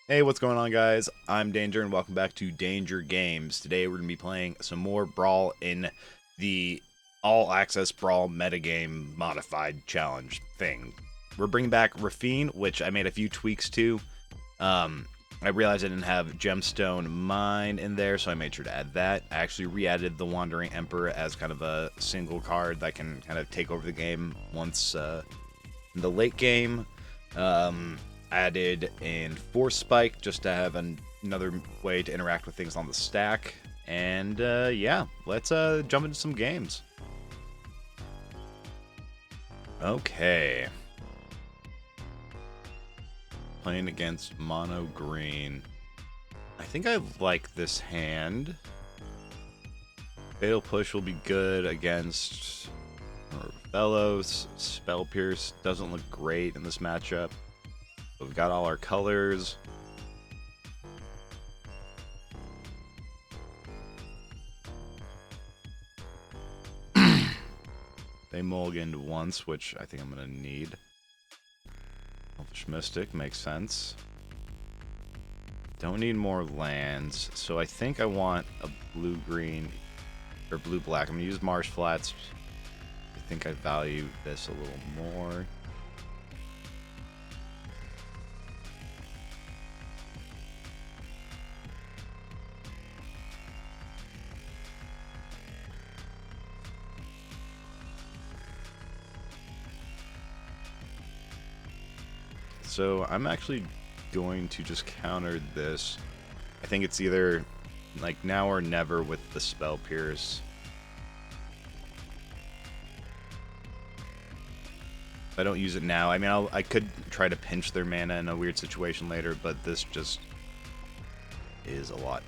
Hey, what's going on, guys? I'm Danger, and welcome back to Danger Games. Today, we're going to be playing some more Brawl in the all-access Brawl metagame modified challenge thing. We're bringing back Raffine, which I made a few tweaks to. I realized I didn't have Gemstone Mine in there, so I made sure to add that. I actually re-added the Wandering Emperor as kind of a single card that can kind of take over the game once in the late game. Added in Force Spike just to have another way to interact with things on the stack. And yeah, let's jump into some games. Okay. Playing against Mono Green. I think I like this hand. Fatal Push will be good against Fellows. Spell Pierce doesn't look great in this matchup. We've got all our colors. They mulliganed once, which I think I'm going to need. Elfish Mystic makes sense. Don't need more lands, so I think I want a blue-green, or blue-black. I'm going to use Marsh Flats. I think I value this a little more. So I'm actually going to just counter this. I think it's either like now or never with the Spell Pierce. If I don't use it now, I mean, I could try to pinch their mana in a weird situation later, but this just is a lot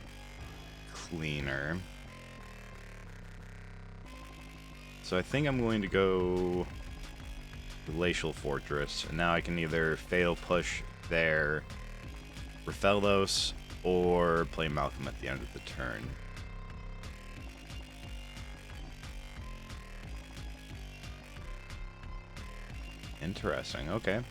cleaner. So I think I'm going to go Glacial Fortress, and now I can either Fatal Push there for Feldos or play Malcolm at the end of the turn. Interesting, okay.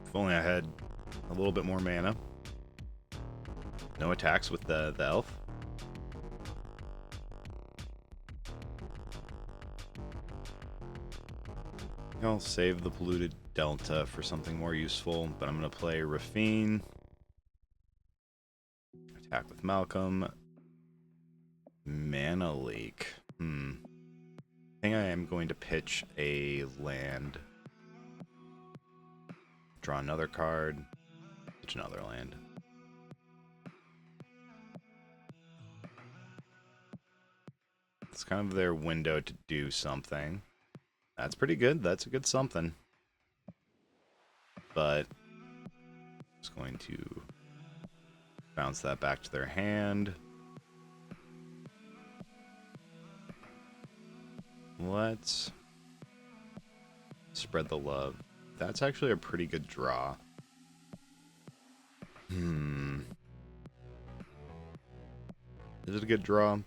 If only I had a little bit more mana. No attacks with the elf. I'll save the Polluted Delta for something more useful, but I'm going to play Raffine. Attack with Malcolm. Mana Leak. I think I am going to pitch a land. Draw another card. Pitch another land. It's kind of their window to do something. That's pretty good. That's a good something. But just going to bounce that back to their hand. Let's spread the love. That's actually a pretty good draw. Is it a good draw?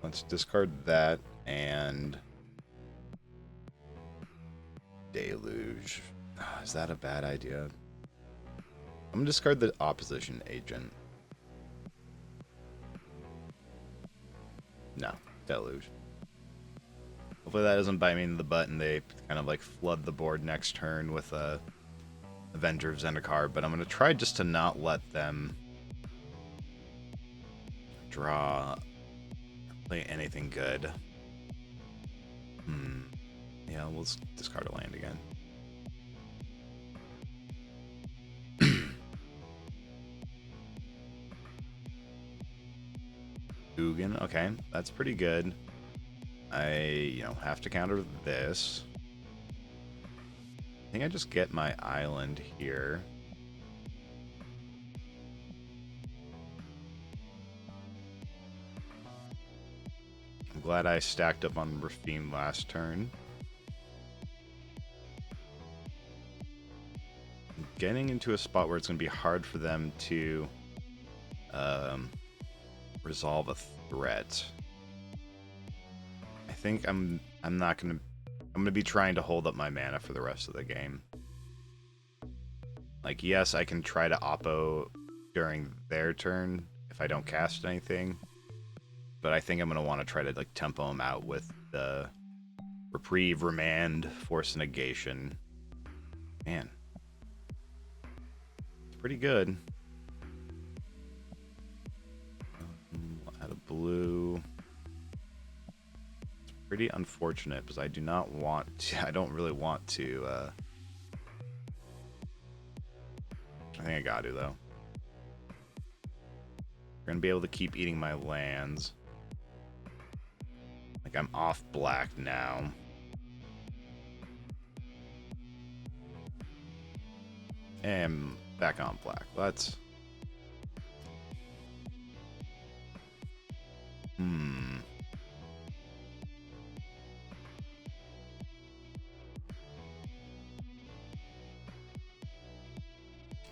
Let's discard that and Deluge. Is that a bad idea? I'm gonna discard the opposition agent. No, Deluge. Hopefully that doesn't bite me in the butt and they kind of like flood the board next turn with a Avenger of Zendikar, but I'm gonna try just to not let them draw play anything good. Yeah, we'll discard a land again. Ugin, okay, that's pretty good. I, have to counter this. I think I just get my island here. I'm glad I stacked up on Raffine last turn. I'm getting into a spot where it's going to be hard for them to Resolve a threat. I think I'm not gonna. I'm gonna be trying to hold up my mana for the rest of the game. Like, yes, I can try to oppo during their turn if I don't cast anything, but I think I'm gonna want to try to like tempo them out with the reprieve, remand, force negation. Man, it's pretty good. Add a blue. It's pretty unfortunate because I do not want to. I don't really want to. I think I got to though. We're gonna be able to keep eating my lands. Like, I'm off black now. And back on black. Let's.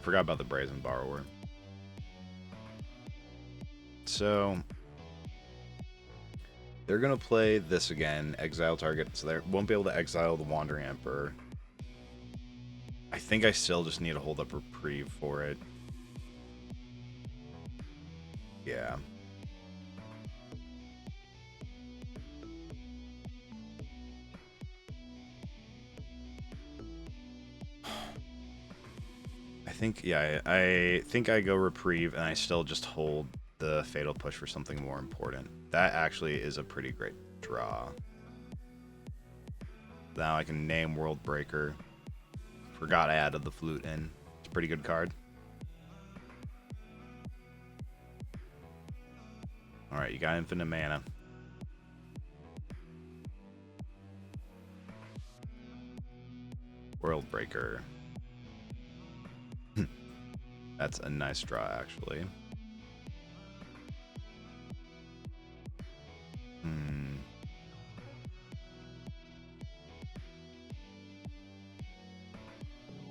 Forgot about the Brazen Borrower. So they're gonna play this again, exile target, so they won't be able to exile the Wandering Emperor. I think I still just need to hold up reprieve for it. Yeah. I think I go reprieve and I still just hold the Fatal Push for something more important. That actually is a pretty great draw. Now I can name World Breaker. Forgot I added the flute in. It's a pretty good card. Alright, you got infinite mana. World Breaker. That's a nice draw, actually.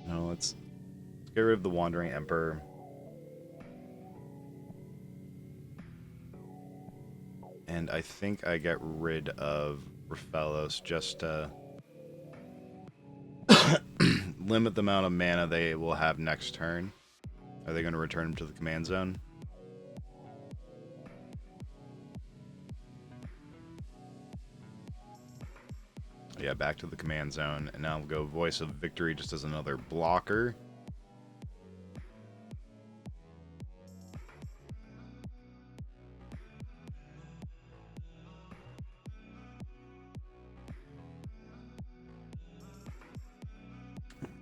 No, let's get rid of the Wandering Emperor. And I think I get rid of Raphaelos just to limit the amount of mana they will have next turn. Are they going to return him to the command zone? Yeah, back to the command zone. And now I'll go Voice of Victory just as another blocker.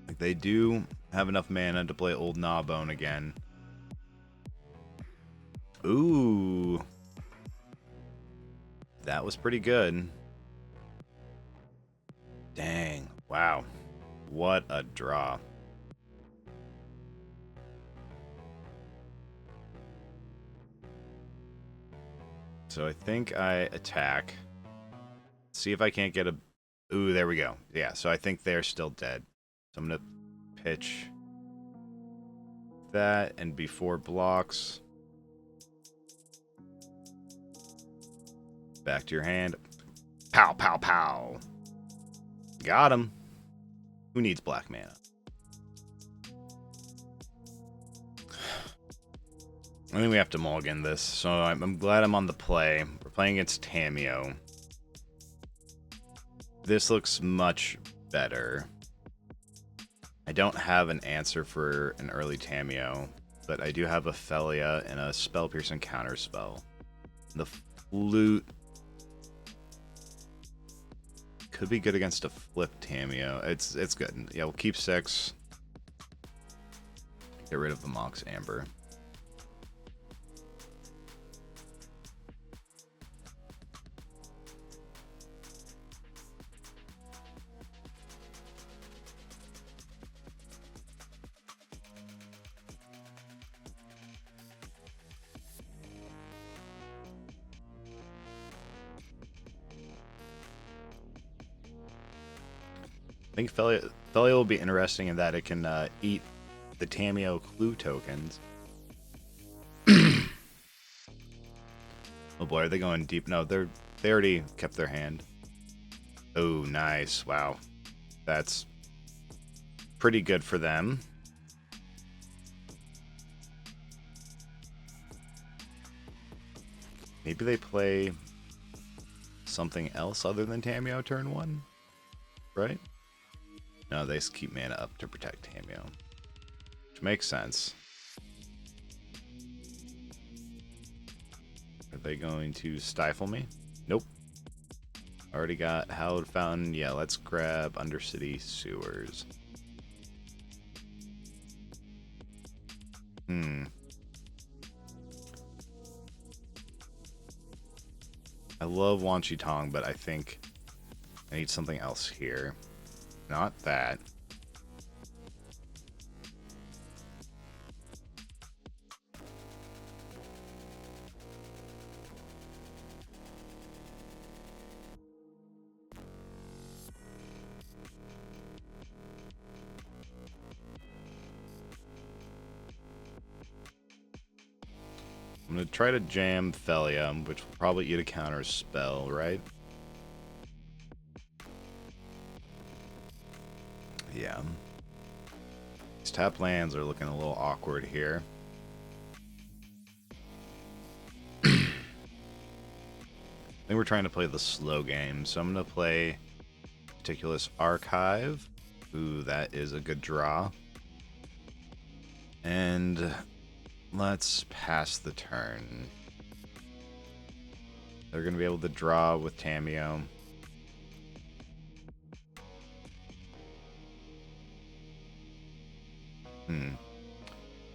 Like, they do have enough mana to play Old Gnawbone again. Ooh. That was pretty good. Dang. Wow. What a draw. So I think I attack. See if I can't get a... Ooh, there we go. Yeah, so I think they're still dead. So I'm going to pitch that, and before blocks, back to your hand. Pow, pow, pow. Got him. Who needs black mana? I think we have to mulligan this, so I'm glad I'm on the play. We're playing against Tamiyo. This looks much better. I don't have an answer for an early Tamiyo, but I do have a Felia and a Spell Piercing counter spell. The flute could be good against a flip Tamiyo. It's good. Yeah, we'll keep 6. Get rid of the Mox Amber. I think Felia will be interesting in that it can eat the Tamiyo clue tokens. Oh boy, are they going deep? No, they already kept their hand. Oh, nice. Wow. That's pretty good for them. Maybe they play something else other than Tamiyo turn 1, right? No, they just keep mana up to protect Tamiyo, which makes sense. Are they going to stifle me? Nope. Already got Hallowed Fountain. Yeah, let's grab Undercity Sewers. I love Wan Chi Tong, but I think I need something else here. Not that. I'm going to try to jam Thelium, which will probably eat a counter spell, right? Yeah. These tap lands are looking a little awkward here. I think we're trying to play the slow game, so I'm going to play Meticulous Archive. Ooh, that is a good draw. And let's pass the turn. They're going to be able to draw with Tamiyo.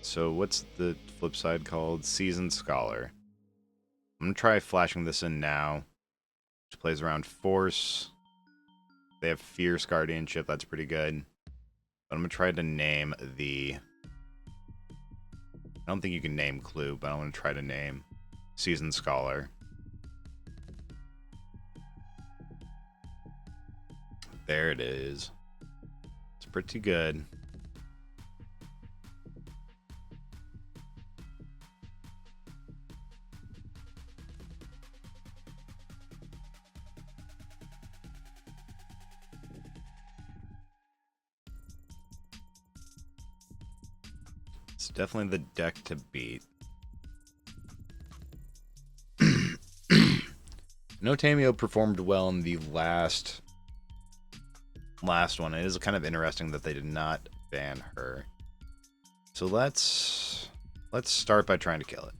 So what's the flip side called? Seasoned Scholar. I'm going to try flashing this in now. Which plays around Force. They have Fierce Guardianship. That's pretty good. But I'm going to try to name the... I don't think you can name Clue, but I'm going to try to name Seasoned Scholar. There it is. It's pretty good. It's definitely the deck to beat. No, Tamiyo performed well in the last one. It is kind of interesting that they did not ban her. So let's start by trying to kill it.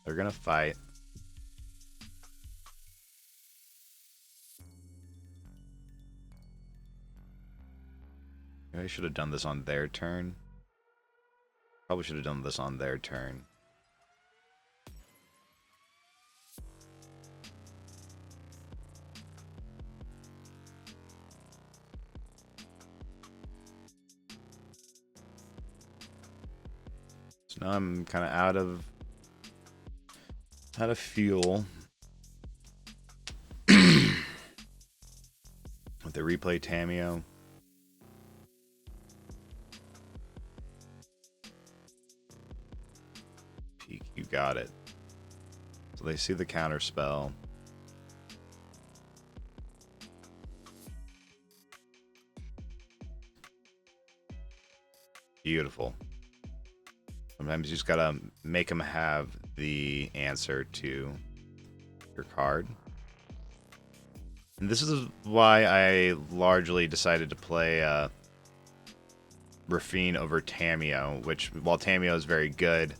They're gonna fight. Maybe I should have done this on their turn. Probably should have done this on their turn. So now I'm kind of out of fuel. With the replay Tamiyo. Peek, you got it. So they see the counter spell. Beautiful. Sometimes you just gotta make them have the answer to your card. And this is why I largely decided to play Raffine over Tamiyo, which, while Tamiyo is very good,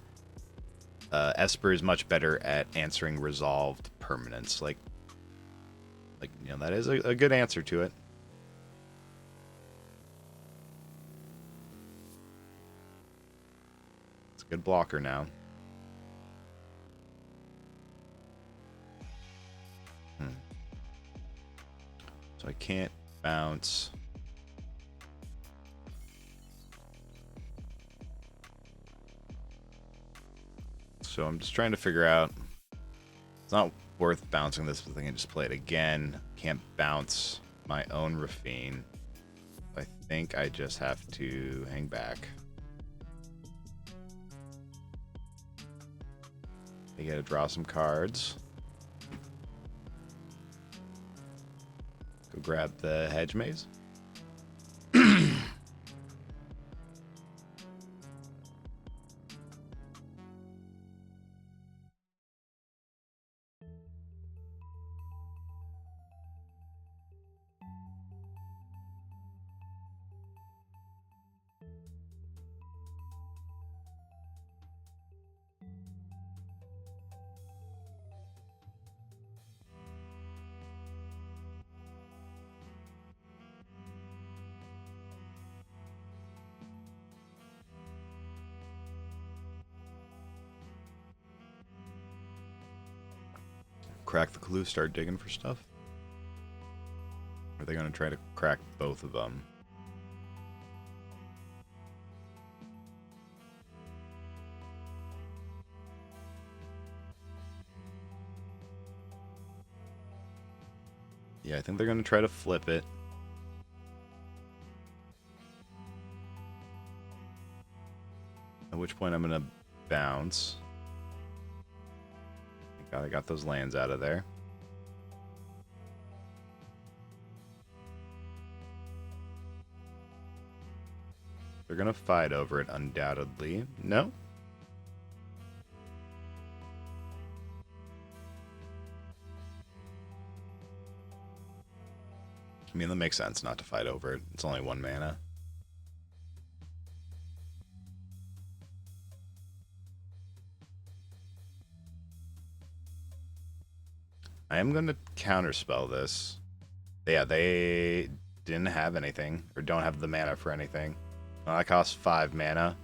Esper is much better at answering resolved permanents. Like you know, that is a good answer to it. It's a good blocker now. So I can't bounce. So I'm just trying to figure out. It's not worth bouncing this, but I can just play it again. Can't bounce my own Raffine. I think I just have to hang back. You gotta draw some cards. Go grab the hedge maze. Crack the clue, start digging for stuff? Or are they going to try to crack both of them? Yeah, I think they're going to try to flip it. At which point I'm going to bounce. Thank God I got those lands out of there. They're going to fight over it, undoubtedly. No? I mean, that makes sense not to fight over it. It's only 1 mana. I am going to counterspell this. Yeah, they didn't have anything, or don't have the mana for anything. Well, that costs 5 mana.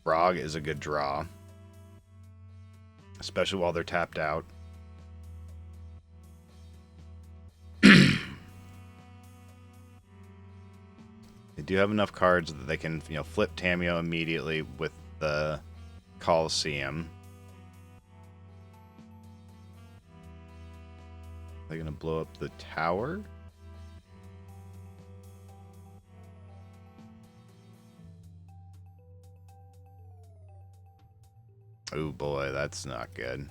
Frog is a good draw. Especially while they're tapped out. They do have enough cards that they can, flip Tamiyo immediately with the Coliseum. They're gonna blow up the tower? Oh boy, that's not good.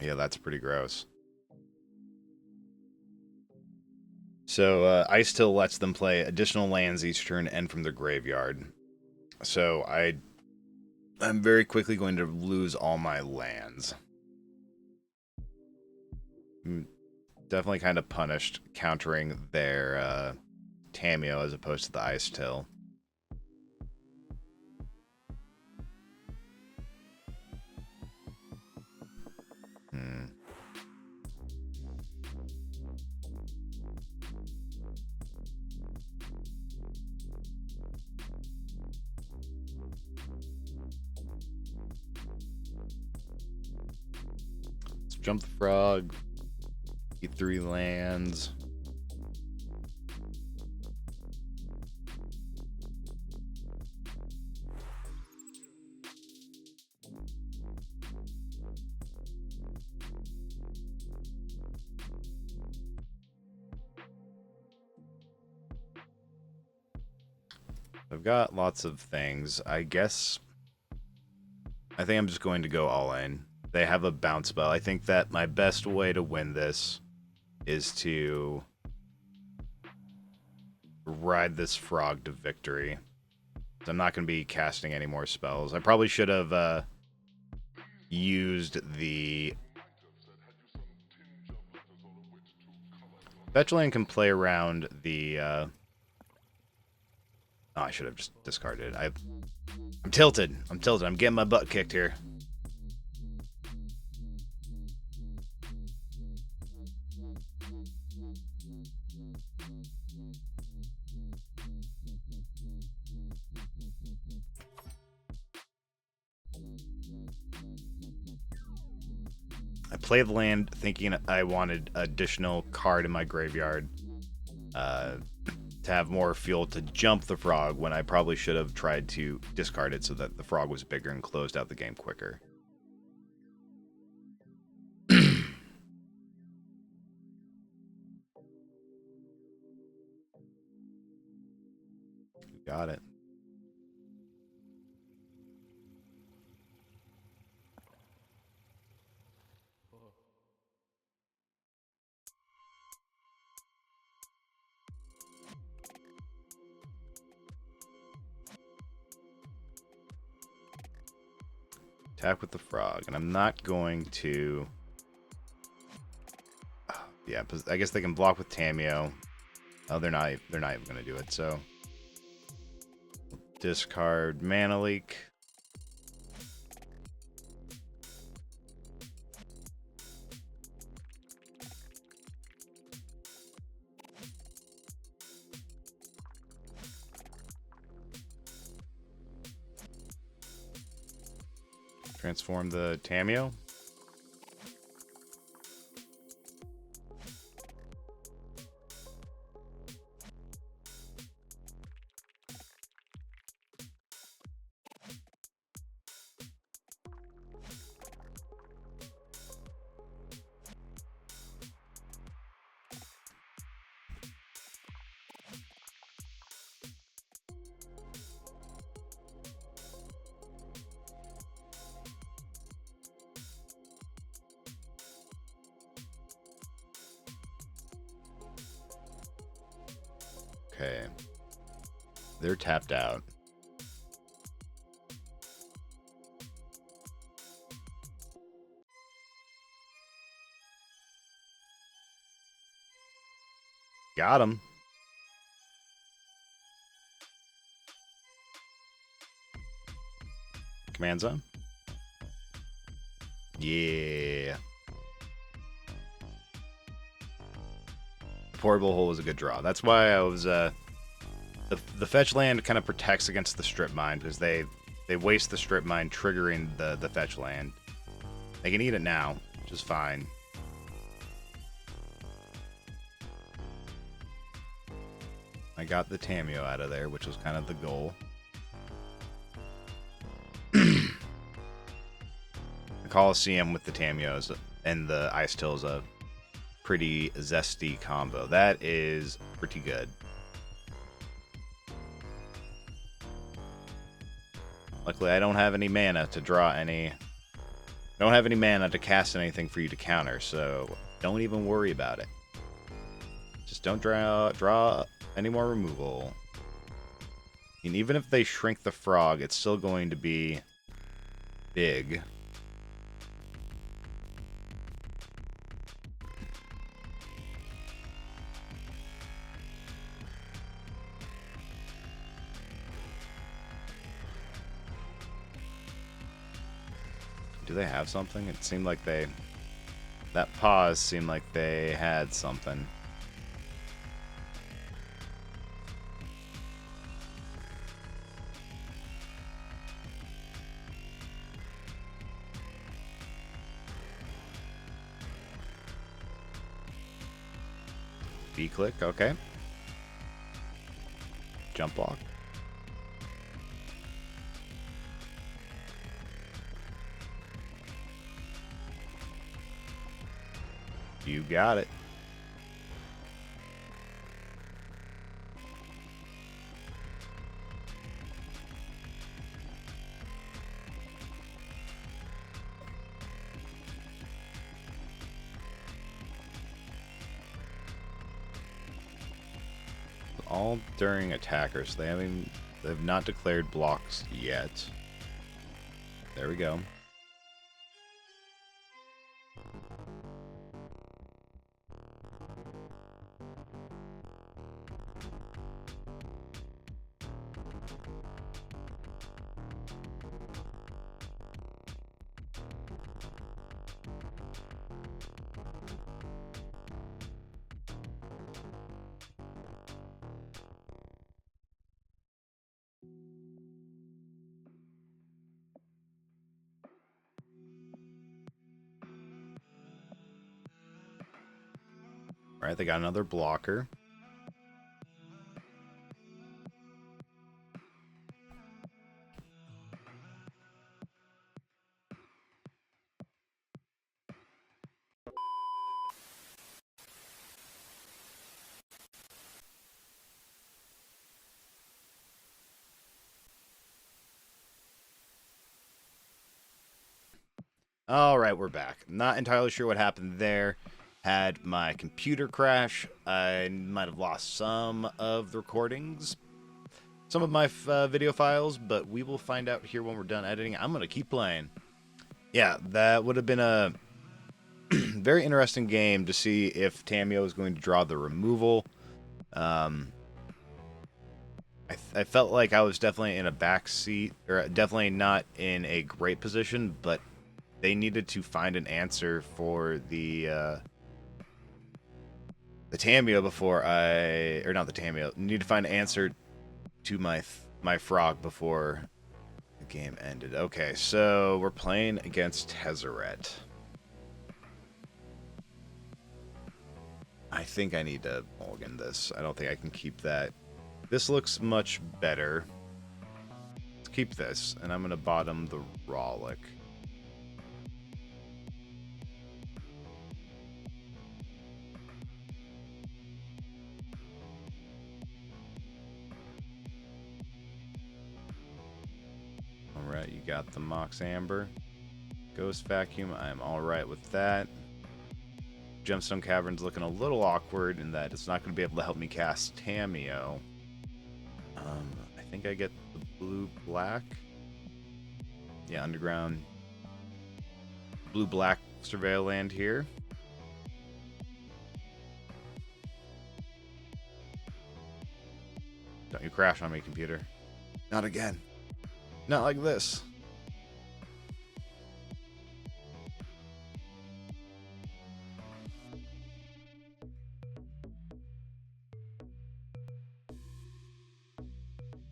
Yeah, that's pretty gross. So, Ice Till lets them play additional lands each turn and from their graveyard. So, I'm very quickly going to lose all my lands. I'm definitely kind of punished countering their Tamiyo as opposed to the Ice Till. Let's jump the frog. Get 3 lands. I've got lots of things. I think I'm just going to go all in. They have a bounce spell. I think that my best way to win this is to ride this frog to victory. I'm not going to be casting any more spells. I probably should have used the... Fetchland can play around the... Oh, I should have just discarded it. I'm tilted. I'm getting my butt kicked here. I played the land thinking I wanted additional card in my graveyard to have more fuel to jump the frog when I probably should have tried to discard it so that the frog was bigger and closed out the game quicker. Got it. Attack with the frog, and I'm not going to. Yeah, I guess they can block with Tamiyo. Oh, they're not. They're not even going to do it. So discard Mana Leak. Transform the Tamiyo. Okay. They're tapped out. Got him. Command zone. Yeah. Portable hole was a good draw. That's why I was the fetch land kind of protects against the strip mine because they waste the strip mine triggering the fetch land. They can eat it now, which is fine. I got the Tamiyo out of there, which was kind of the goal. The Coliseum with the Tamiyos and the Ice Till is a pretty zesty combo. That is pretty good. Luckily, I don't have any mana to draw any. I don't have any mana to cast anything for you to counter, so don't even worry about it. Just don't draw any more removal. And even if they shrink the frog, it's still going to be big. Do they have something? It seemed like they... That pause seemed like they had something. B-click, okay. Jump block. You got it. All during attackers. They've not declared blocks yet. There we go. All right, they got another blocker. All right, we're back. Not entirely sure what happened there. Had my computer crash. I might have lost some of the recordings, some of my video files, but we will find out here when we're done editing. I'm going to keep playing. Yeah, that would have been a very interesting game to see if Tamiyo is going to draw the removal. I felt like I was definitely in a back seat, or definitely not in a great position, but they needed to find an answer for the Tamiyo before or not the Tamiyo. Need to find an answer to my frog before the game ended. Okay, so we're playing against Tezzeret. I think I need to mulligan this. I don't think I can keep that. This looks much better. Let's keep this, and I'm going to bottom the Rawlik. Alright, you got the Mox Amber. Ghost Vacuum, I'm alright with that. Gemstone Cavern's looking a little awkward in that it's not going to be able to help me cast Tamiyo. I think I get the blue-black. Yeah, underground. Blue-black Surveil Land here. Don't you crash on me, computer. Not again. Not like this.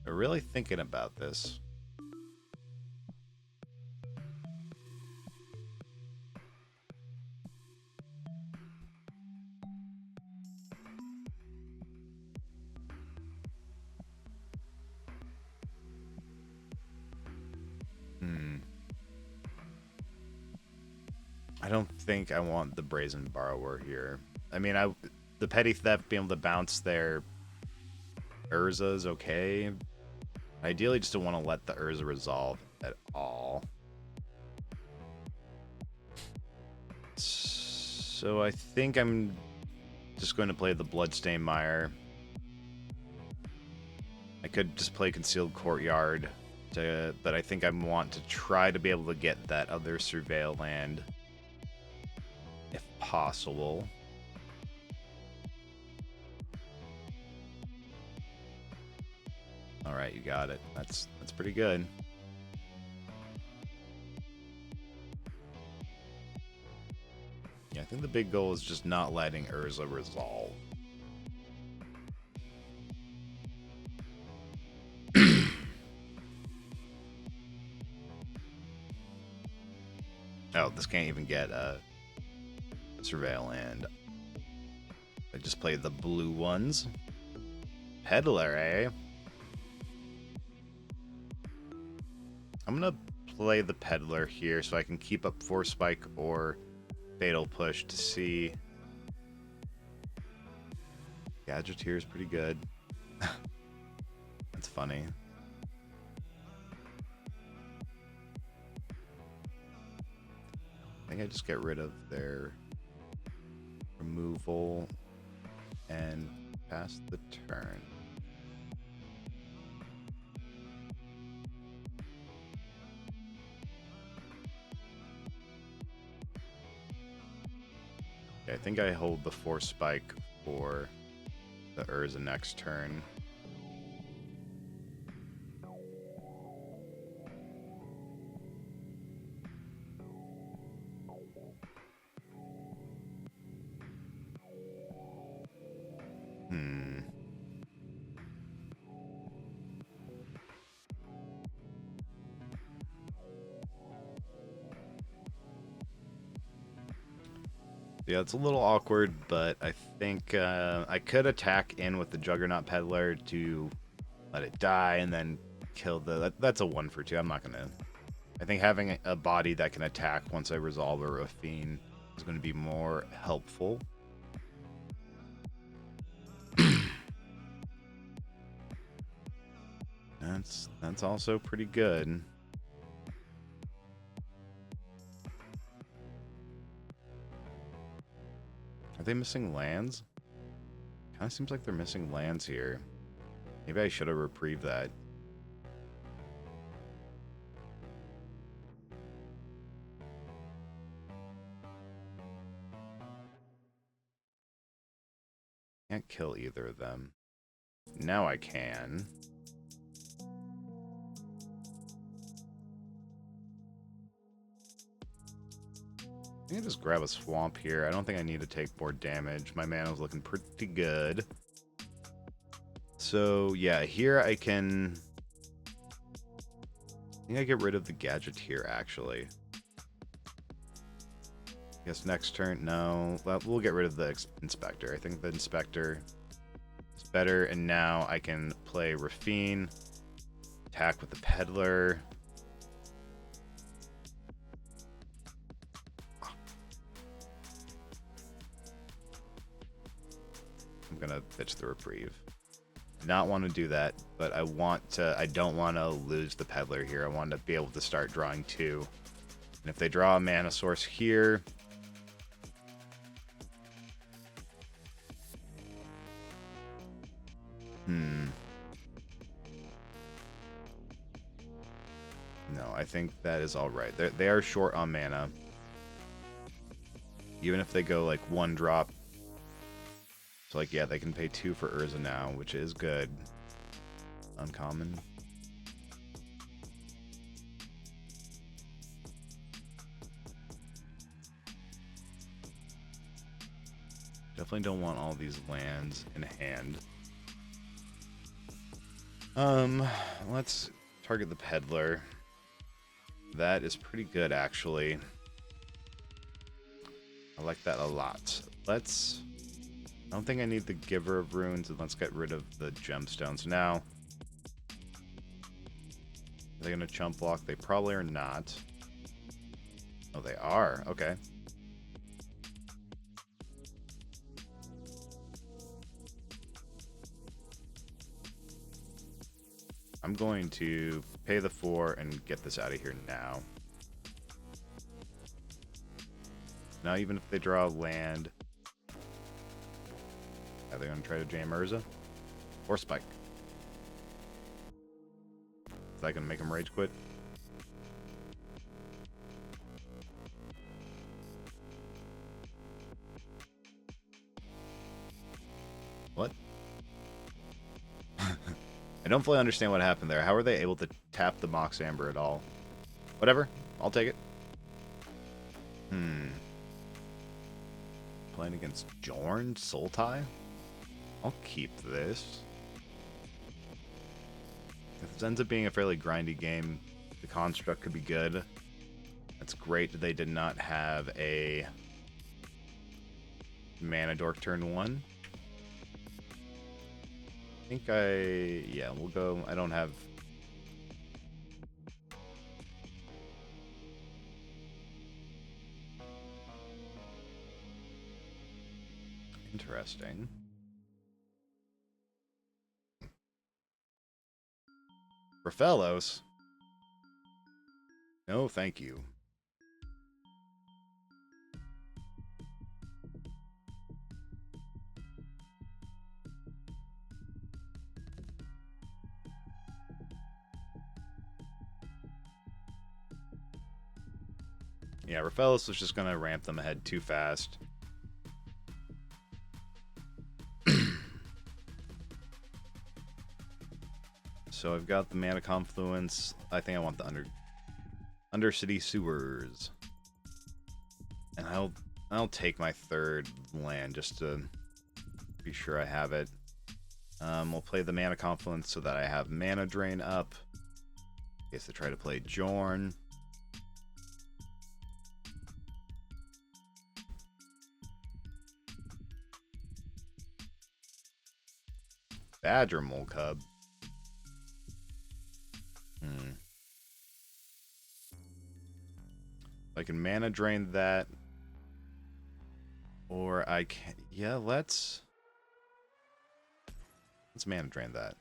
I'm really thinking about this. I don't think I want the Brazen Borrower here. I mean, the Petty Theft being able to bounce their Urza is okay. Ideally, just don't want to let the Urza resolve at all. So I think I'm just going to play the Bloodstained Mire. I could just play Concealed Courtyard, but I think I want to try to be able to get that other Surveil Land if possible. All right, you got it. That's pretty good. Yeah, I think the big goal is just not letting Urza resolve. Oh, this can't even get a Surveil Land. I just played the blue ones. Peddler, eh? I'm gonna play the Peddler here so I can keep up Force Spike or Fatal Push to see. Gadgeteer is pretty good. That's funny. I think I just get rid of their removal and pass the turn. Okay, I think I hold the Force Spike for the Urza next turn. Yeah, it's a little awkward, but I think I could attack in with the Juggernaut Peddler to let it die and then kill the... That's a 1 for 2. I'm not going to... I think having a body that can attack once I resolve a Raffine is going to be more helpful. That's also pretty good. Are they missing lands? Kind of seems like they're missing lands here. Maybe I should have reprieved that. Can't kill either of them. Now I can. I can just grab a swamp here. I don't think I need to take more damage. My mana's looking pretty good. So, yeah, here I can... I think I get rid of the gadget here, actually. I guess next turn, no. We'll get rid of the inspector. I think the inspector is better. And now I can play Raffine, attack with the peddler. I'm gonna pitch the reprieve. Not want to do that, but I don't want to lose the peddler here. I want to be able to start drawing two. And if they draw a mana source here, no, I think that is all right. They are short on mana. Even if they go like one drop. So like, yeah, they can pay 2 for Urza now, which is good. Uncommon. Definitely don't want all these lands in hand. Let's target the peddler. That is pretty good, actually. I like that a lot. I don't think I need the Giver of Runes, and let's get rid of the gemstones. Now, are they going to chump block? They probably are not. Oh, they are. Okay. I'm going to pay the 4 and get this out of here now. Now, even if they draw land... Are they going to try to jam Urza? Or Spike? Is that going to make him rage quit? What? I don't fully understand what happened there. How are they able to tap the Mox Amber at all? Whatever. I'll take it. Playing against Jorn? Sultai? I'll keep this. If this ends up being a fairly grindy game, the construct could be good. That's great that they did not have a mana dork turn 1. I think yeah, we'll go. I don't have... Interesting. Raffellos? No, thank you. Yeah, Raffellos was just going to ramp them ahead too fast. So I've got the Mana Confluence. I think I want the Undercity Sewers. And I'll take my 3rd land just to be sure I have it. We'll play the Mana Confluence so that I have Mana Drain up. In case they try to play Jorn. Badger Mole Cub. I can mana drain that, or I can. Yeah, let's mana drain that.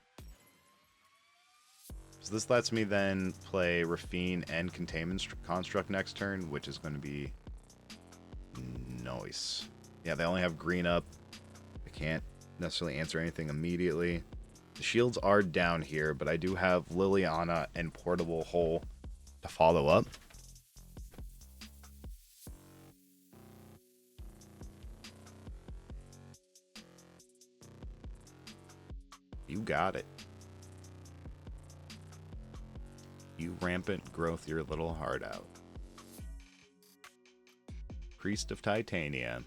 So this lets me then play Raffine and Containment Construct next turn, which is going to be nice. Yeah, they only have green up. I can't necessarily answer anything immediately. The shields are down here, but I do have Liliana and Portable Hole to follow up. You got it. You rampant growth your little heart out. Priest of Titania.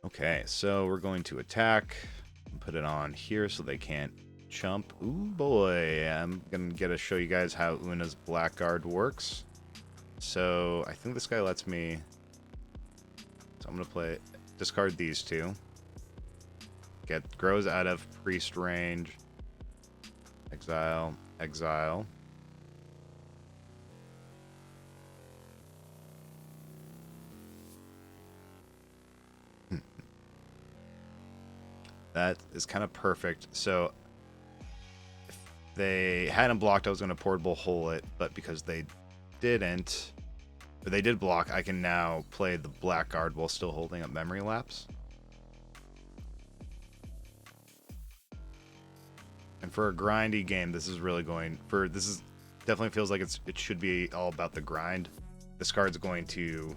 Okay, so we're going to attack. Put it on here so they can't jump. Ooh boy, I'm gonna get to show you guys how Una's Blackguard works. So I think this guy lets me. So I'm gonna discard these two. Grows out of priest range. Exile, exile. That is kind of perfect. So if they hadn't blocked, I was going to Portable Hole it, but because they didn't, or they did block, I can now play the Blackguard while still holding up Memory Lapse. And for a grindy game, this is definitely feels like it should be all about the grind. This card's going to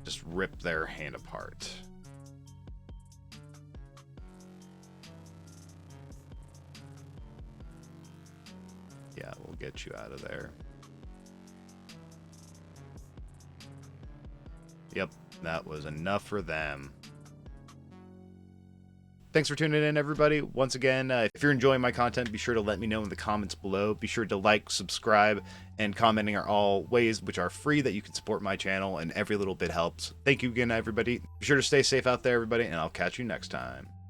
just rip their hand apart. Yeah, we'll get you out of there. Yep, that was enough for them. Thanks for tuning in, everybody. Once again, if you're enjoying my content, be sure to let me know in the comments below. Be sure to like, subscribe, and commenting are all ways which are free that you can support my channel, and every little bit helps. Thank you again, everybody. Be sure to stay safe out there, everybody, and I'll catch you next time.